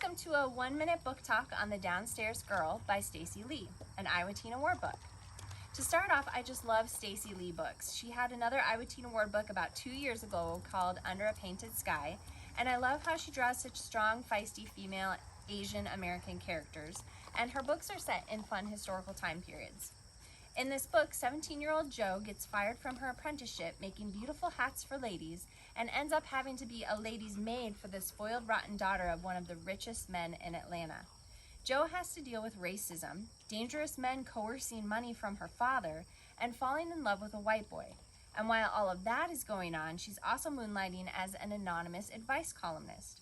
Welcome to a 1-minute book talk on The Downstairs Girl by Stacey Lee, an Iowa Teen Award book. To start off, I just love Stacey Lee books. She had another Iowa Teen Award book about 2 years ago called Under a Painted Sky, and I love how she draws such strong, feisty female Asian American characters, and her books are set in fun historical time periods. In this book, 17-year-old Jo gets fired from her apprenticeship making beautiful hats for ladies and ends up having to be a lady's maid for the spoiled, rotten daughter of one of the richest men in Atlanta. Jo has to deal with racism, dangerous men coercing money from her father, and falling in love with a white boy. And while all of that is going on, she's also moonlighting as an anonymous advice columnist.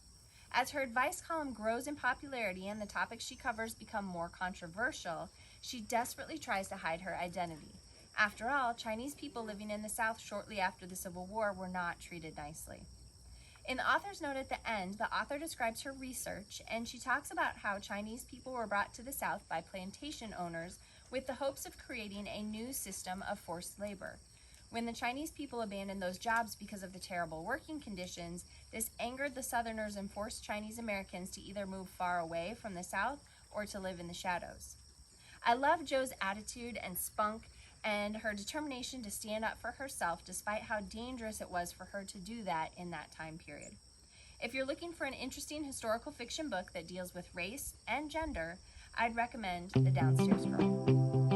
As her advice column grows in popularity and the topics she covers become more controversial, she desperately tries to hide her identity. After all, Chinese people living in the South shortly after the Civil War were not treated nicely. In the author's note at the end, the author describes her research, and she talks about how Chinese people were brought to the South by plantation owners with the hopes of creating a new system of forced labor. When the Chinese people abandoned those jobs because of the terrible working conditions, this angered the Southerners and forced Chinese Americans to either move far away from the South or to live in the shadows. I love Jo's attitude and spunk and her determination to stand up for herself despite how dangerous it was for her to do that in that time period. If you're looking for an interesting historical fiction book that deals with race and gender, I'd recommend The Downstairs Girl.